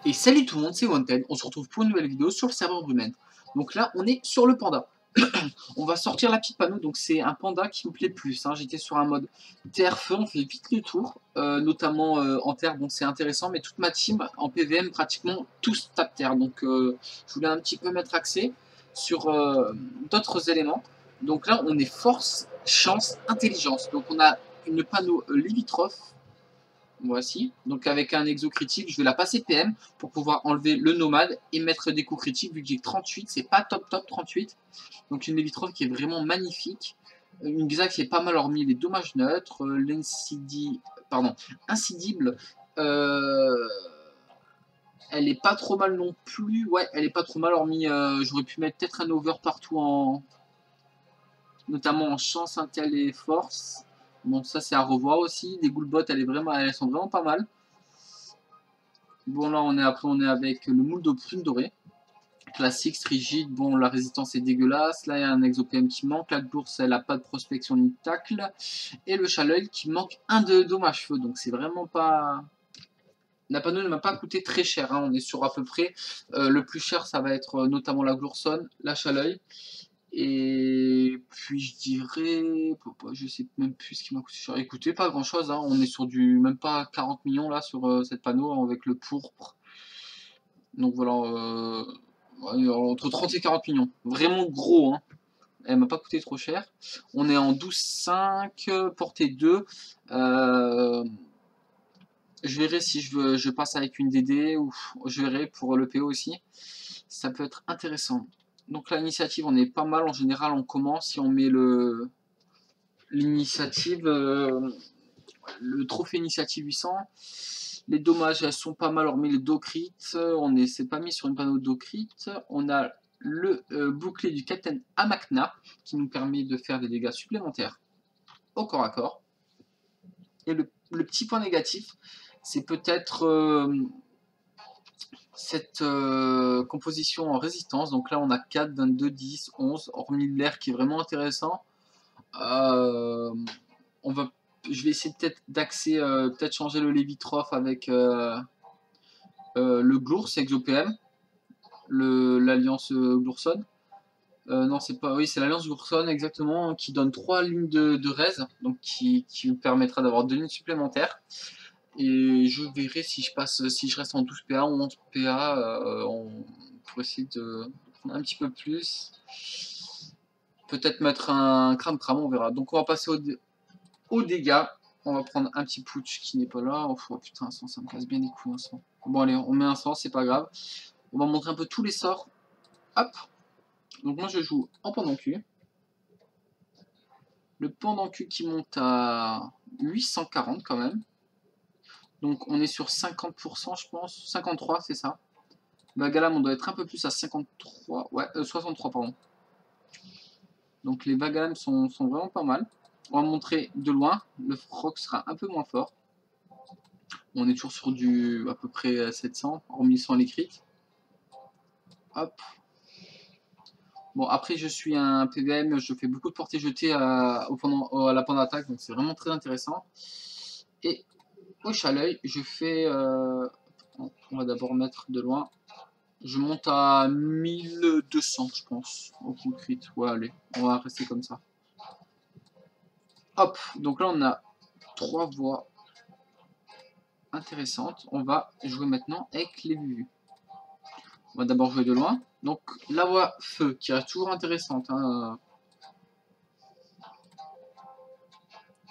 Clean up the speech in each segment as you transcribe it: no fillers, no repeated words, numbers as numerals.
Et salut tout le monde, c'est Wanted, on se retrouve pour une nouvelle vidéo sur le serveur Brumen. Donc là, on est sur le panda. On va sortir la petite panneau, donc c'est un panda qui me plaît plus. Hein. J'étais sur un mode terre-feu, on fait vite le tour, notamment en terre, donc c'est intéressant, mais toute ma team en PVM, pratiquement tous tapent terre. Donc je voulais un petit peu mettre accès sur d'autres éléments. Donc là, on est force, chance, intelligence. Donc on a une panneau limitrophe. Voici, donc avec un exo critique, je vais la passer PM pour pouvoir enlever le nomade et mettre des coups critiques vu que j'ai 38, c'est pas top 38. Donc une Levitron qui est vraiment magnifique, une Xa qui est pas mal hormis les dommages neutres, Incidible, elle est pas trop mal non plus, ouais elle est pas trop mal hormis, j'aurais pu mettre peut-être un over partout notamment en chance, intel et force. Bon, ça c'est à revoir aussi. Des Ghoulbots, elles sont vraiment pas mal. Bon, là, on est avec le moule de prune dorée. Classique, rigide. Bon, la résistance est dégueulasse. Là, il y a un exo-PM qui manque. La bourse, elle n'a pas de prospection ni de tacle. Et le chaleuil qui manque un de dommage feu. Donc, c'est vraiment pas. La panneau ne m'a pas coûté très cher. Hein. On est sur à peu près. Le plus cher, ça va être notamment la Gloursonne, la chaleuil. Et puis je dirais, je sais même plus ce qui m'a coûté cher. Écoutez, pas grand chose, hein. On est sur du même pas 40 millions là sur cette panneau avec le pourpre. Donc voilà, entre 30 et 40 millions. Vraiment gros, hein. Elle m'a pas coûté trop cher. On est en 12,5, portée 2. Je verrai si je passe avec une DD ou je verrai pour le PO aussi. Ça peut être intéressant. Donc là, l'initiative, on est pas mal. En général, on commence si on met l'initiative, le trophée initiative 800. Les dommages, elles sont pas mal, hormis les do crit. On ne s'est pas mis sur une panneau do crit. On a le bouclier du Captain Amakna qui nous permet de faire des dégâts supplémentaires au corps à corps. Et le petit point négatif, c'est peut-être cette composition en résistance. Donc là, on a 4, 22, 10, 11, hormis l'air qui est vraiment intéressant. Je vais essayer peut-être d'axer, peut-être changer le Levitroph avec le Glours, ExoPM, l'alliance Glourson. Non, c'est pas. Oui, c'est l'alliance Glourson exactement, qui donne 3 lignes de raise, donc qui me permettra d'avoir 2 lignes supplémentaires. Et je verrai si je reste en 12 PA ou 11 PA pour essayer de prendre un petit peu plus. Peut-être mettre un crame, on verra. Donc on va passer aux dégâts. On va prendre un petit putsch qui n'est pas là. Oh putain, un sang, ça me casse bien les couilles un sang. Bon allez, on met un sang, c'est pas grave. On va montrer un peu tous les sorts. Hop. Donc moi je joue en pendant-cul. Le pendant-cul qui monte à 840 quand même. Donc on est sur 50% je pense. 53 c'est ça. Vagalam on doit être un peu plus à 53. Ouais, 63 pardon. Donc les Vagalam sont vraiment pas mal. On va montrer de loin. Le Frog sera un peu moins fort. On est toujours sur du à peu près 700, hormis sans les crits. Hop. Bon, après, je suis un PVM, je fais beaucoup de portée jetée à la pente d'attaque, donc c'est vraiment très intéressant. Et au chaleuil, je fais. On va d'abord mettre de loin. Je monte à 1200, je pense, au coup de crit. Ouais, allez, on va rester comme ça. Hop, donc là, on a 3 voies intéressantes. On va jouer maintenant avec les vues. On va d'abord jouer de loin. Donc la voie feu qui reste toujours intéressante. Hein.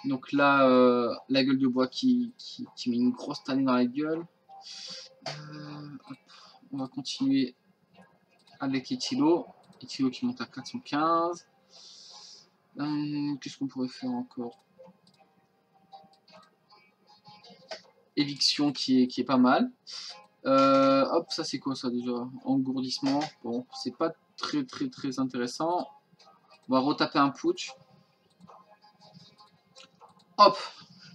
Donc là, la gueule de bois qui met une grosse tannée dans la gueule. On va continuer avec Etilo. Etilo qui monte à 415. Qu'est-ce qu'on pourrait faire encore? Éviction qui est pas mal. Hop, ça c'est quoi ça déjà? Engourdissement. Bon, c'est pas très intéressant. On va retaper un putsch. Hop.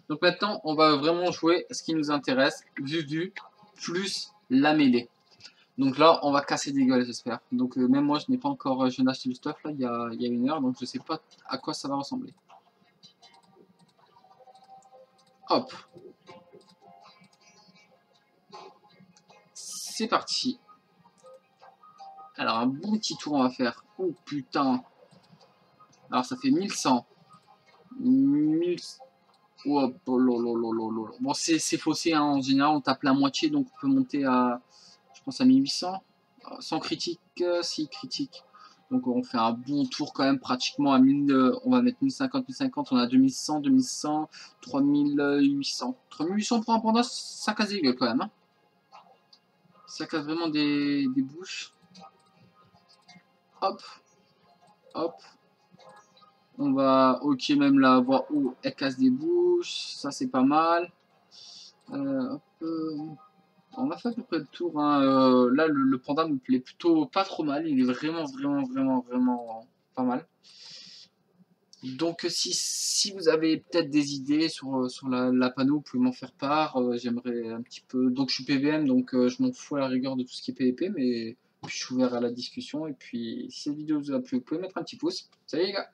Donc maintenant, on va vraiment jouer ce qui nous intéresse. Vu plus la mêlée. Donc là, on va casser des gueules, j'espère. Donc même moi, je n'ai pas encore... je viens d'acheter le stuff là, il y a 1 heure. Donc je sais pas à quoi ça va ressembler. Hop. c'est parti. Alors, un bon petit tour, on va faire. Oh putain. Alors, ça fait 1100. 1000. Oh, lolololololo. Bon, c'est faussé, hein. En général, on tape la moitié, donc on peut monter à, je pense, à 1800. Sans critique, si critique. Donc, on fait un bon tour quand même, pratiquement à 1000. On va mettre 1050, 1050. On a 2100, 2100, 3800. 3800 pour un panda, ça casse des gueules quand même. Hein. Ça casse vraiment des bouches. Hop, hop. On va, ok, même la voir où elle casse des bouches, ça c'est pas mal. Hop, on a fait à peu près le tour. Hein. Là, le panda me plaît plutôt pas trop mal. Il est vraiment pas mal. Donc, si vous avez peut-être des idées sur la panneau, vous pouvez m'en faire part. J'aimerais un petit peu. Donc, je suis PVM, donc je m'en fous à la rigueur de tout ce qui est PVP, mais je suis ouvert à la discussion. Et puis, si cette vidéo vous a plu, vous pouvez mettre un petit pouce. Salut les gars!